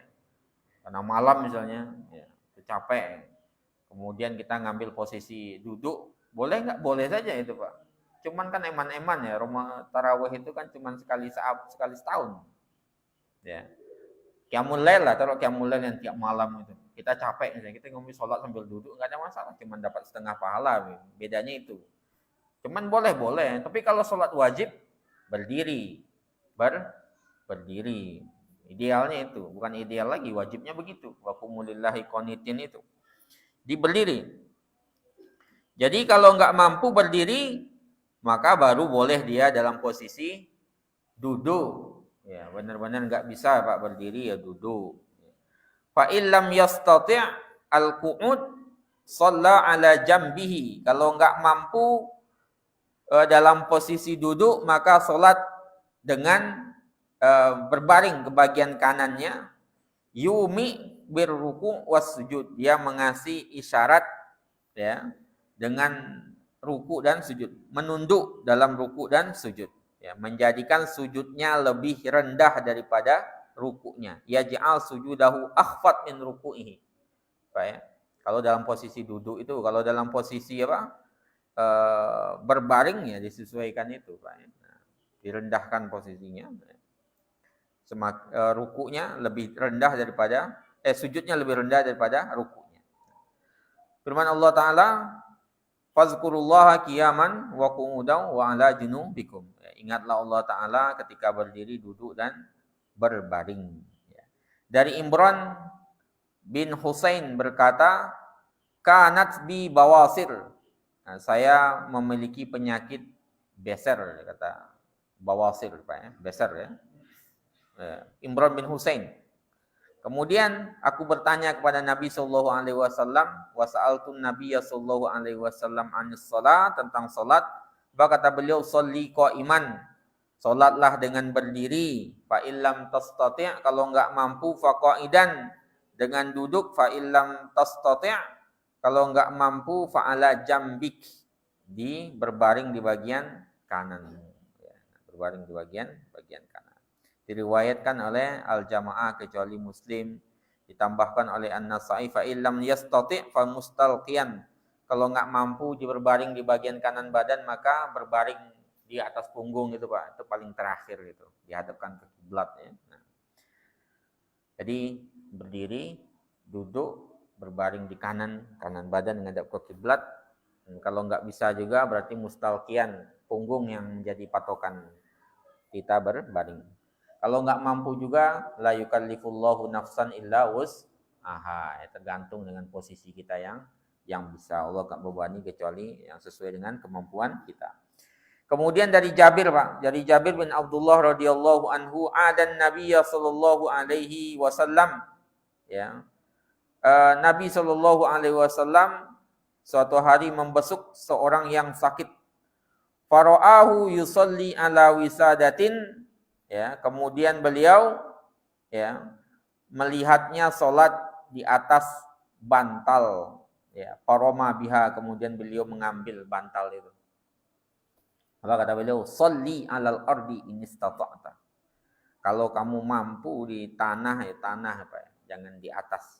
Karena malam misalnya, ya, capek. Kemudian kita ngambil posisi duduk, boleh nggak? Boleh saja itu Pak. Cuman kan eman-eman ya, rumah tarawih itu kan cuman sekali setahun. Ya. Qiyamul lail lah, taruh qiyamul lail yang tiap malam itu. Kita capek misalnya, kita ngomong sholat sambil duduk enggak ada masalah, cuman dapat setengah pahala. Bedanya itu. Cuman boleh, tapi kalau sholat wajib berdiri. Berdiri. Idealnya itu, bukan ideal lagi, wajibnya begitu. Wa qumulillahi qanitin itu. Berdiri. Jadi kalau enggak mampu berdiri, maka baru boleh dia dalam posisi duduk. Ya, benar-benar enggak bisa Pak berdiri ya duduk. Fa illam yastati' al-qu'ud shalla ala jambihi. Kalau enggak mampu dalam posisi duduk maka salat dengan berbaring ke bagian kanannya, yumi birruku wasujud, dia mengasih isyarat ya dengan ruku dan sujud, menunduk dalam ruku dan sujud, ya, menjadikan sujudnya lebih rendah daripada rukunya. Yaj'al sujudahu akhfat min ruku'ihi. Pak ya. Kalau dalam posisi duduk itu, kalau dalam posisi apa? Berbaring ya disesuaikan itu, Pak ya. Nah, direndahkan posisinya. Rukunya lebih rendah daripada sujudnya lebih rendah daripada rukunya. Firman Allah Ta'ala, fazkurullaha qiyaman wa qu'udan wa ala junubikum. Ingatlah Allah Ta'ala ketika berdiri, duduk, dan berbaring. Dari Imran bin Husain berkata, kanat bi bawasir. Nah, saya memiliki penyakit beser, kata bawasir, Pak ya, beser ya. Imran bin Husain. Kemudian aku bertanya kepada Nabi sallallahu alaihi wasallam, wa sa'altun Nabiyya sallallahu alaihi wasallam anis shalah, tentang salat. Maka kata beliau, sholli qa'iman, salatlah dengan berdiri. Fa illam tastati', kalau enggak mampu, fa qa'idan, dengan duduk. Fa illam tastati', kalau enggak mampu, fa ala jambik, berbaring di bagian kanan. Ya, berbaring di bagian kanan. Diriwayatkan oleh Al-Jamaah kecuali Muslim, ditambahkan oleh An-Nasa'i, fa illam yastati' fa mustalqiyan, kalau enggak mampu berbaring di bagian kanan badan, maka berbaring di atas punggung itu, Pak. Itu paling terakhir itu, dihadapkan ke kiblat ya. Nah, jadi berdiri, duduk, berbaring di kanan badan menghadap ke kiblat. Kalau enggak bisa juga berarti mustalqiyan, punggung yang menjadi patokan kita berbaring. Kalau enggak mampu juga, la yukallifullahu nafsan illa wus'aha. Tergantung dengan posisi kita yang bisa. Allah enggak membebani kecuali yang sesuai dengan kemampuan kita. Kemudian dari Jabir, Pak, dari Jabir bin Abdullah radhiyallahu anhu, adan Nabiyya sallallahu alaihi wasallam, ya. Nabi sallallahu alaihi wasallam suatu hari membesuk seorang yang sakit. Fara'ahu yusalli ala wisadatin, ya, kemudian beliau ya melihatnya salat di atas bantal, ya, paroma biha, kemudian beliau mengambil bantal itu. Apa kata beliau? Sholli alal ardi in istata'ta. Kalau kamu mampu di tanah, ya tanah, apa ya? Jangan di atas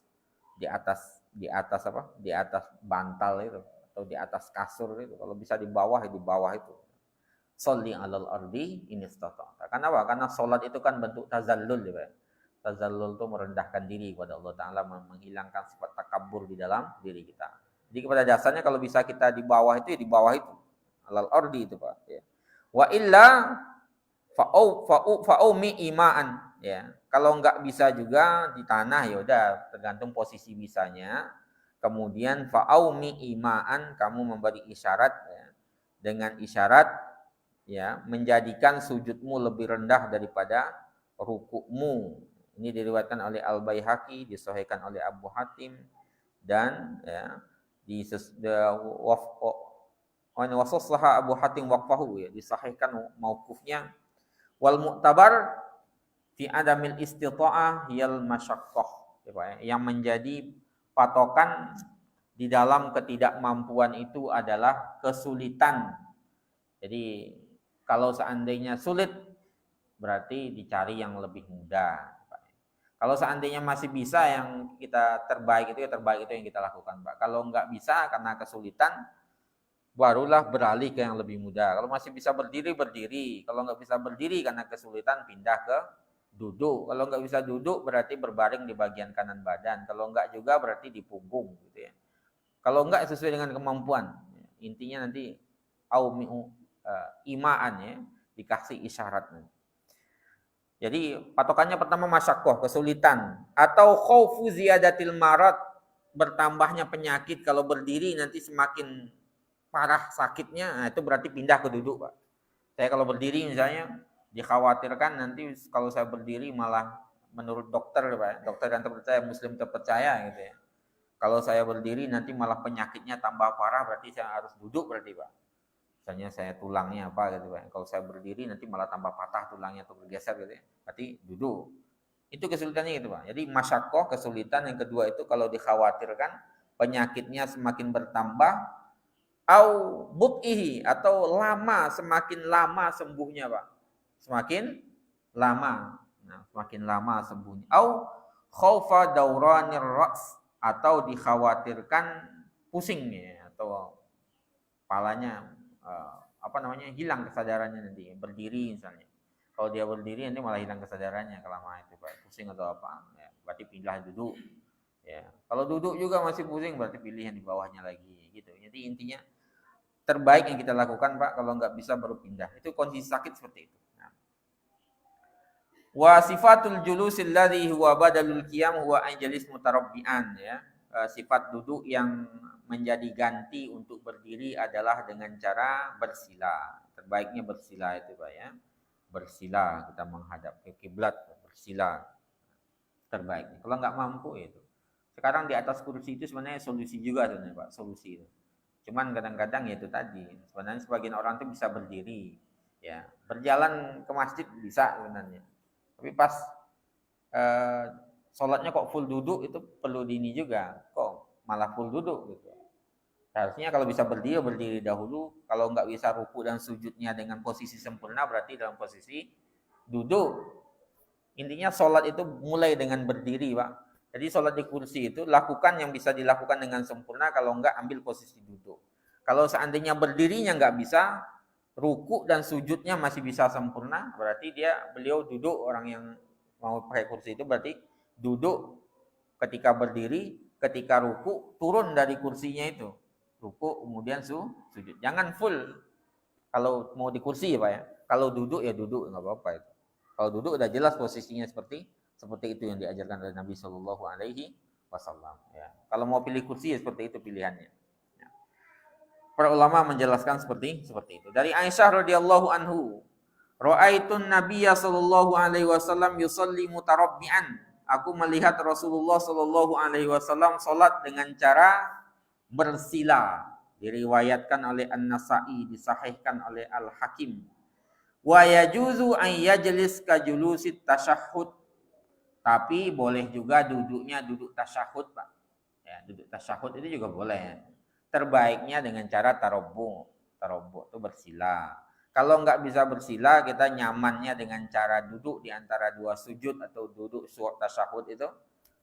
apa? Di atas bantal itu atau di atas kasur itu. Kalau bisa di bawah, ya di bawah itu. Sholli alal ardi in istata'ta. Kenapa? Karena salat itu kan bentuk tazallul, ya. Tazallul itu merendahkan diri kepada Allah Ta'ala, menghilangkan sifat takabur di dalam diri kita. Jadi kepada dasarnya kalau bisa kita di bawah itu, ya di bawah itu. Alal ardi itu, Pak. Ya. Wa illa fa'umi ima'an. Ya. Kalau enggak bisa juga di tanah, ya udah tergantung posisi bisanya. Kemudian fa'umi ima'an, kamu memberi isyarat, ya. Dengan isyarat, ya, menjadikan sujudmu lebih rendah daripada rukukmu. Ini diriwayatkan oleh Al-Baihaqi, disahihkan oleh Abu Hatim, dan ya wasassaha Abu Hatim waqfahu, ya, disahihkan mauqufnya. Wal mu'tabar fi adamil istita'ah yal masyaqqah, ya, yang menjadi patokan di dalam ketidakmampuan itu adalah kesulitan. Jadi kalau seandainya sulit, berarti dicari yang lebih mudah. Kalau seandainya masih bisa, yang kita terbaik itu, ya terbaik itu yang kita lakukan, Pak. Kalau enggak bisa karena kesulitan, barulah beralih ke yang lebih mudah. Kalau masih bisa berdiri, berdiri. Kalau enggak bisa berdiri karena kesulitan, pindah ke duduk. Kalau enggak bisa duduk, berarti berbaring di bagian kanan badan. Kalau enggak juga, berarti di punggung, gitu ya. Kalau enggak sesuai dengan kemampuan. Intinya nanti imaan, ya, dikasih isyarat. Jadi patokannya pertama masyaqqah, kesulitan, atau khaufu ziyadatil marad, bertambahnya penyakit. Kalau berdiri nanti semakin parah sakitnya, nah itu berarti pindah ke duduk, Pak. Saya kalau berdiri misalnya dikhawatirkan nanti kalau saya berdiri malah menurut dokter, Pak, dokter yang terpercaya, muslim terpercaya, gitu ya. Kalau saya berdiri nanti malah penyakitnya tambah parah, berarti saya harus duduk berarti, Pak. Misalnya saya tulangnya apa gitu Pak. Kalau saya berdiri nanti malah tambah patah tulangnya atau bergeser gitu ya. Berarti duduk. Itu kesulitannya gitu Pak. Jadi masyakoh kesulitan yang kedua itu kalau dikhawatirkan penyakitnya semakin bertambah au but'ihi atau lama, semakin lama sembuhnya Pak. Semakin lama. Nah, semakin lama sembuhnya. Au khaufa dauranir ra's atau dikhawatirkan pusing ya atau kepalanya hilang kesadarannya nanti berdiri misalnya. Kalau dia berdiri nanti malah hilang kesadarannya kelamaan itu Pak. Pusing atau apa. Ya, berarti pindah duduk. Ya. Kalau duduk juga masih pusing berarti pilih yang di bawahnya lagi gitu. Jadi intinya terbaik yang kita lakukan Pak kalau nggak bisa baru pindah. Itu kondisi sakit seperti itu. Nah. Wa sifatul julusil ladzi huwa badalul qiyam huwa ajlis mutarabbian ya. Sifat duduk yang menjadi ganti untuk berdiri adalah dengan cara bersila. Terbaiknya bersila itu Pak ya. Bersila kita menghadap ke kiblat, bersila. Terbaiknya. Kalau nggak mampu itu. Sekarang di atas kursi itu sebenarnya solusi juga sebenarnya Pak, solusi itu. Cuman kadang-kadang ya itu tadi, sebenarnya sebagian orang itu bisa berdiri, ya berjalan ke masjid bisa sebenarnya. Tapi pas sholatnya kok full duduk itu perlu dini juga, kok malah full duduk gitu. Harusnya kalau bisa berdiri berdiri dahulu, kalau nggak bisa ruku dan sujudnya dengan posisi sempurna berarti dalam posisi duduk. Intinya sholat itu mulai dengan berdiri Pak. Jadi sholat di kursi itu lakukan yang bisa dilakukan dengan sempurna, kalau enggak ambil posisi duduk. Kalau seandainya berdirinya enggak bisa, ruku dan sujudnya masih bisa sempurna, berarti beliau duduk, orang yang mau pakai kursi itu berarti duduk ketika berdiri, ketika ruku turun dari kursinya itu. Ruku kemudian sujud. Jangan full. Kalau mau di kursi ya Pak ya. Kalau duduk ya duduk enggak apa-apa itu. Kalau duduk udah jelas posisinya seperti itu yang diajarkan oleh Nabi Shallallahu Alaihi Wasallam. Ya. Kalau mau pilih kursi ya seperti itu pilihannya. Ya. Para ulama menjelaskan seperti itu. Dari Aisyah radhiyallahu anhu, ra'aitun Nabiyya Shallallahu Alaihi Wasallam yusalli mutarabbian. Aku melihat Rasulullah Shallallahu Alaihi Wasallam salat dengan cara bersila. Diriwayatkan oleh An-Nasa'i, disahihkan oleh Al-Hakim. Wa yajuzu an yajlis ka julusit tasyahhud. Tapi boleh juga duduknya duduk tasyahud Pak. Ya, duduk tasyahud itu juga boleh. Terbaiknya dengan cara tarobbu. Tarobbu itu bersila. Kalau nggak bisa bersila, kita nyamannya dengan cara duduk di antara dua sujud atau duduk tasyahud itu,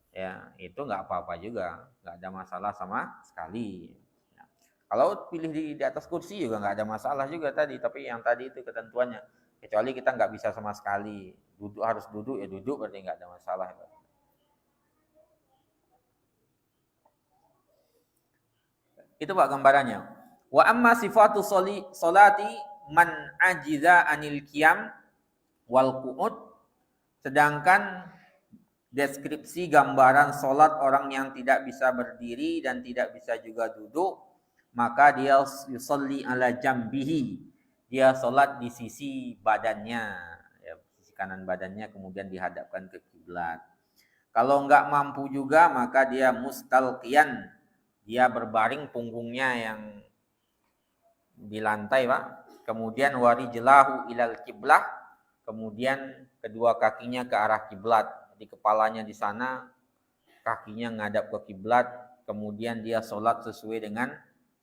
ya itu nggak apa-apa juga, nggak ada masalah sama sekali. Ya. Kalau pilih di atas kursi juga nggak ada masalah juga tadi, tapi yang tadi itu ketentuannya. Kecuali kita nggak bisa sama sekali, harus duduk ya duduk, berarti nggak ada masalah. Itu Pak gambarannya. Wa amma sifatu solati man ajiza anil qiyam wal qu'ud. Sedangkan deskripsi gambaran solat orang yang tidak bisa berdiri dan tidak bisa juga duduk, maka dia yusalli ala jambihi. Dia sholat di sisi badannya, ya, sisi kanan badannya, kemudian dihadapkan ke kiblat. Kalau enggak mampu juga, maka dia mustalqiyan, dia berbaring punggungnya yang di lantai Pak. Kemudian warijlahu ilal kiblah, kemudian kedua kakinya ke arah kiblat. Di kepalanya di sana, kakinya ngadap ke kiblat, kemudian dia sholat sesuai dengan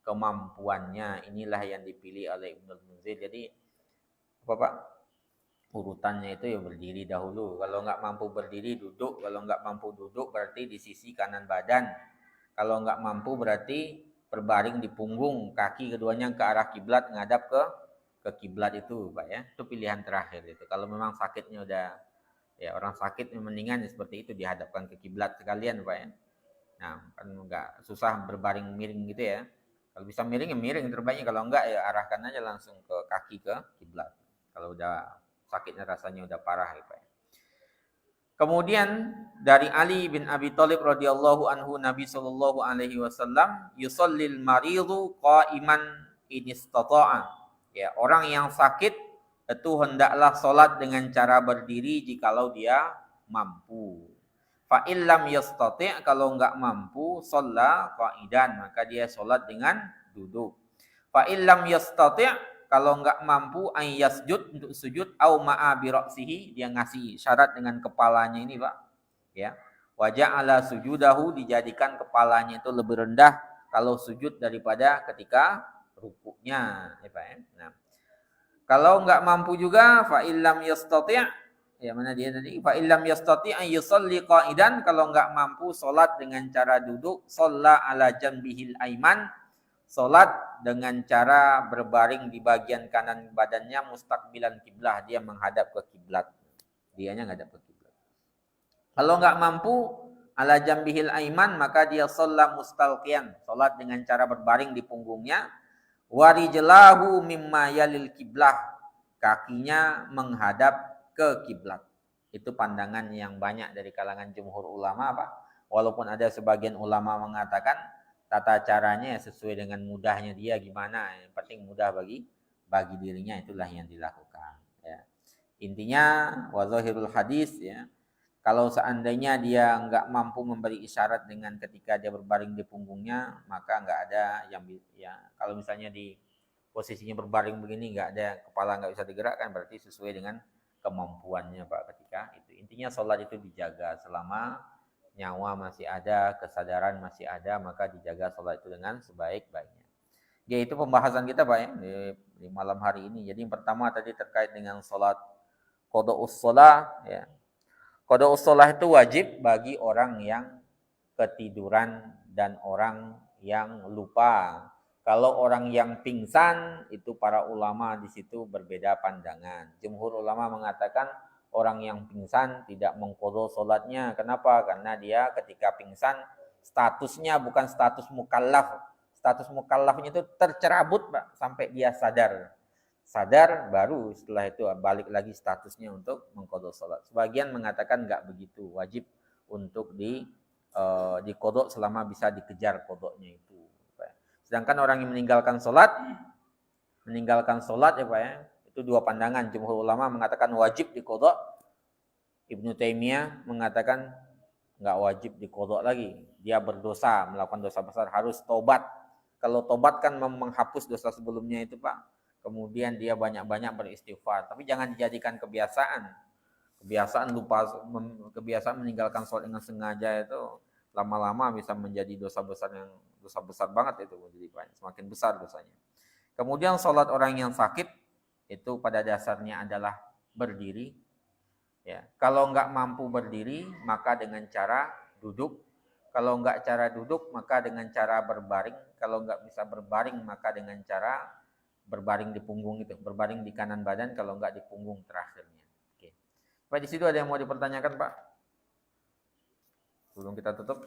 kemampuannya. Inilah yang dipilih oleh Ibnu Munzir. Jadi apa Pak? Urutannya itu ya berdiri dahulu. Kalau nggak mampu berdiri duduk. Kalau nggak mampu duduk berarti di sisi kanan badan. Kalau nggak mampu berarti berbaring di punggung, kaki keduanya ke arah kiblat, ngadap ke kiblat itu Pak ya. Itu pilihan terakhir itu. Kalau memang sakitnya udah, ya orang sakit mendingan seperti itu, dihadapkan ke kiblat sekalian Pak ya. Nah kan nggak susah berbaring miring gitu ya. Kalau bisa miring ya miring terbaiknya, kalau enggak ya arahkan aja langsung ke kaki ke kiblat. Kalau udah sakitnya rasanya udah parah ya Pak. Kemudian dari Ali bin Abi Thalib radhiyallahu anhu, Nabi sallallahu alaihi wasallam yusallil maridu qa'iman in istata'a. Ya, orang yang sakit itu hendaklah salat dengan cara berdiri jikalau dia mampu. Fa illam yastati', kalau enggak mampu, shalla qa'idan, maka dia salat dengan duduk. Fa illam yastati' kalau enggak mampu ay yasjud untuk sujud au ma'a bi ra'sihi dia ngasih syarat dengan kepalanya ini Pak ya. Wa ja'ala sujudahu dijadikan kepalanya itu lebih rendah kalau sujud daripada ketika rukuknya ya Pak ya. Nah, kalau enggak mampu juga fa illam yastati' ya mana dia tadi fa illam yastati an yusalli qa'idan kalau enggak mampu salat dengan cara duduk shalla ala janbihil aiman salat dengan cara berbaring di bagian kanan badannya mustaqbilan kiblah dia menghadap ke kiblat dianya menghadap ke kiblat kalau enggak mampu ala janbihil aiman maka dia shalla mustalqiyan salat dengan cara berbaring di punggungnya warijlahu mimma yalil kiblah kakinya menghadap ke kiblat. Itu pandangan yang banyak dari kalangan jumhur ulama Pak. Walaupun ada sebagian ulama mengatakan tata caranya sesuai dengan mudahnya dia gimana. Yang penting mudah bagi dirinya itulah yang dilakukan ya. Intinya wa zahirul hadis ya. Kalau seandainya dia enggak mampu memberi isyarat dengan ketika dia berbaring di punggungnya, maka enggak ada yang ya kalau misalnya di posisinya berbaring begini enggak ada kepala enggak bisa digerakkan berarti sesuai dengan kemampuannya Pak ketika itu. Intinya sholat itu dijaga selama nyawa masih ada, kesadaran masih ada, maka dijaga sholat itu dengan sebaik-baiknya. Ya itu pembahasan kita Pak ya di malam hari ini. Jadi yang pertama tadi terkait dengan sholat qada'us shalah ya. Qada'us shalah itu wajib bagi orang yang ketiduran dan orang yang lupa. Kalau orang yang pingsan itu para ulama di situ berbeda pandangan. Jumhur ulama mengatakan orang yang pingsan tidak mengqadha salatnya. Kenapa? Karena dia ketika pingsan statusnya bukan status mukallaf. Status mukallafnya itu tercerabut Pak sampai dia sadar. Sadar baru setelah itu balik lagi statusnya untuk mengqadha salat. Sebagian mengatakan enggak begitu, wajib untuk diqadha selama bisa dikejar qadhanya itu. Sedangkan orang yang meninggalkan sholat ya Pak ya, itu dua pandangan. Jumhur ulama mengatakan wajib diqadha. Ibnu Taimiyah mengatakan enggak wajib diqadha lagi. Dia berdosa, melakukan dosa besar, harus tobat. Kalau tobat kan menghapus dosa sebelumnya itu Pak. Kemudian dia banyak-banyak beristighfar. Tapi jangan dijadikan kebiasaan. Kebiasaan lupa, kebiasaan meninggalkan sholat dengan sengaja itu lama-lama bisa menjadi dosa besar banget itu menjadi banyak, semakin besar dosanya. Kemudian sholat orang yang sakit itu pada dasarnya adalah berdiri. Ya, kalau enggak mampu berdiri maka dengan cara duduk. Kalau enggak cara duduk maka dengan cara berbaring. Kalau enggak bisa berbaring maka dengan cara berbaring di punggung itu, berbaring di kanan badan kalau enggak di punggung terakhirnya. Oke. Pak di situ ada yang mau dipertanyakan Pak? Sebelum kita tutup.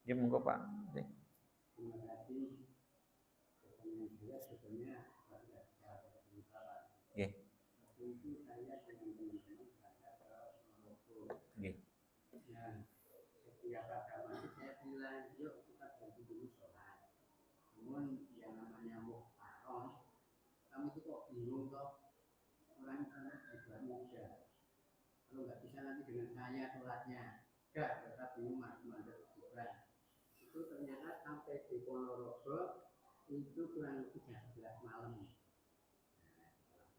Ya monggo Pak. Nggih. Nggih. Setiap agama saya bilang yuk kita ganti dulu sholat. Namun yang namanya muhtarom, kamu itu kok bingung toh orang juga muda. Kalau nggak bisa nanti dengan saya sholatnya, enggak tetap bingung masih mandek juga. Itu ternyata sampai di Ponorogo itu kurang lebih jam 11 malam.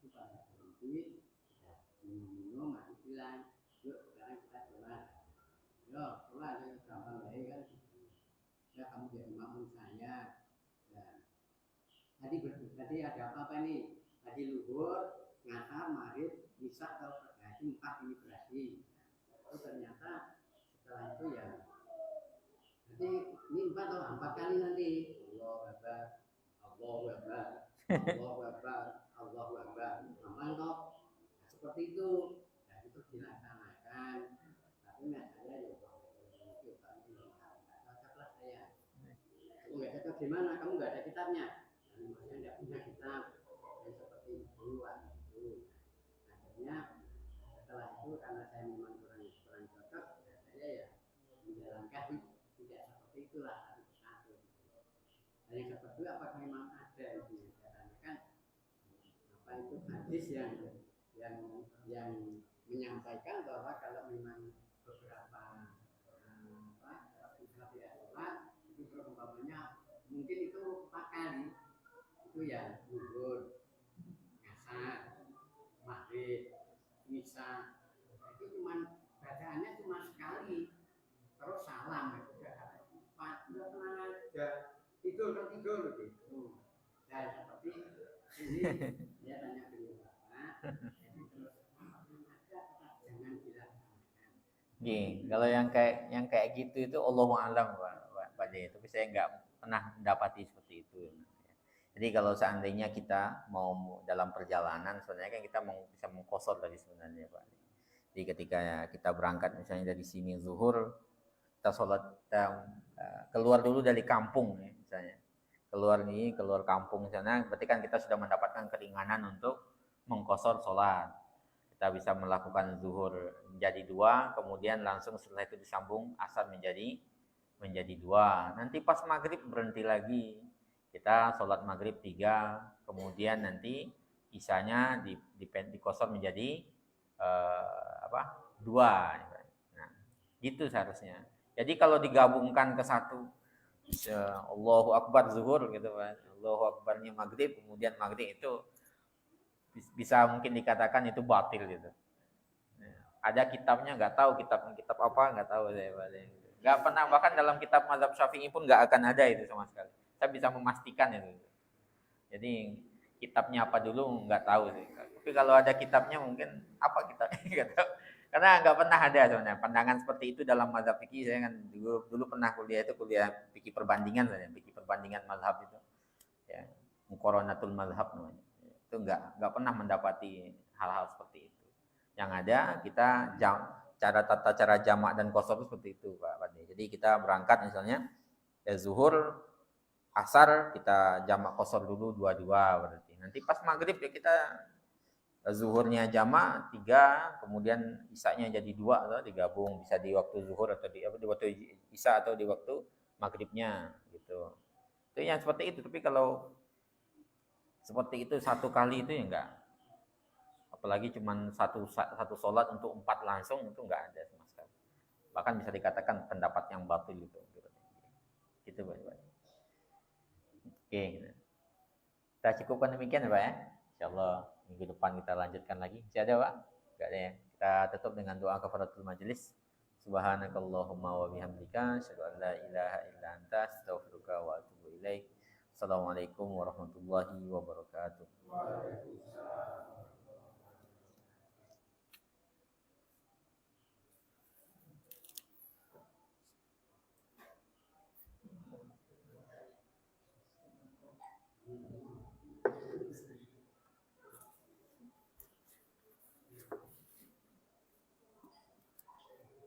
Itu pada berhenti, minum masih bilang, yuk sekarang kita sholat. Yuk sholat yang gampang baik kan. Ya kamu jadi makmum saya. Tadi ada apa nih? Tadi luhur, ngasar, maghrib, isya atau tadi 4 ini berarti. Itu ternyata setelah itu ya nanti ini 4 atau 4 kali nanti Allahu Akbar, Allahu Akbar, Allahu Akbar, Allahu Akbar. Aman toh? Nah, seperti itu. Nah, itu dilaksanakan. Tapi saya ya cocoklah saya. Kamu nggak cocok gimana? Kamu nggak ada kitabnya. Maksudnya nggak punya kitab yang seperti itu. Akhirnya setelah itu karena saya memang kurang cocok, saya ya menjalankan tidak seperti itulah harus satu. Dan yang seperti itu apakah memang ada itu? Saya tanyakan apa itu hadis yang menyampaikan bahwa kalau memang beberapa tidak sholat itu perumpamannya mungkin itu 4 kali itu ya zuhur, asar, maghrib, isya. Itu cuma bacaannya cuma sekali. Terus salam itu udah tenang aja. Tidur gitu. Nah seperti ini dia tanya beliau jadi terus jangan dilaksanakan. Kalau yang kayak gitu itu Allahu a'lam Pak De. Tapi saya nggak pernah mendapati seperti itu. Jadi kalau seandainya kita mau dalam perjalanan, sebenarnya kan kita bisa mengkosor tadi sebenarnya Pak. Jadi ketika kita berangkat misalnya dari sini zuhur, kita sholat, kita keluar dulu dari kampung ya, misalnya. Keluar kampung sana, berarti kan kita sudah mendapatkan keringanan untuk mengkosor sholat. Kita bisa melakukan zuhur menjadi 2, kemudian langsung setelah itu disambung asar menjadi 2. Nanti pas maghrib berhenti lagi, kita sholat maghrib 3, kemudian nanti isanya dikosor menjadi 2. Nah, gitu seharusnya. Jadi kalau digabungkan ke satu, Allahu Akbar zuhur gitu kan, Allahu Akbarnya maghrib, kemudian maghrib itu bisa mungkin dikatakan itu batil gitu. Ada kitabnya, nggak tahu kitab apa, nggak tahu saya. Nggak pernah, bahkan dalam kitab mazhab Syafi'i pun nggak akan ada itu sama sekali. Saya bisa memastikan itu. Jadi kitabnya apa dulu nggak tahu sih. Tapi kalau ada kitabnya mungkin apa kitabnya nggak tahu. Karena nggak pernah ada sebenarnya pandangan seperti itu dalam mazhab fikih. Saya kan dulu pernah kuliah fikih perbandingan saja, fikih perbandingan mazhab itu. Ya, muqaranatul mazhab namanya. Itu nggak pernah mendapati hal-hal seperti itu. Yang ada kita tata cara jamak dan qasar seperti itu Pak Fadli. Jadi kita berangkat misalnya zuhur, asar kita jamak qasar dulu 2 berarti. Nanti pas maghrib ya kita zuhurnya jamak 3, kemudian isanya jadi 2 atau digabung, bisa di waktu zuhur atau di waktu isya atau di waktu maghribnya gitu. Itu yang seperti itu. Tapi kalau seperti itu satu kali itu ya enggak. Apalagi cuma satu sholat untuk 4 langsung, itu enggak ada sama sekali. Bahkan bisa dikatakan pendapat yang batil itu. Gitu Pak. Oke. Kita cukupkan demikian ya Pak ya. Insyaallah minggu depan kita lanjutkan lagi. Masih ada Pak? Enggak ada ya. Kita tutup dengan doa kafaratul majelis. Subhanakallahumma wa bihamdika asyhadu an la ilaha illa anta astaghfiruka wa atubu ilaik. Assalamualaikum warahmatullahi wabarakatuh.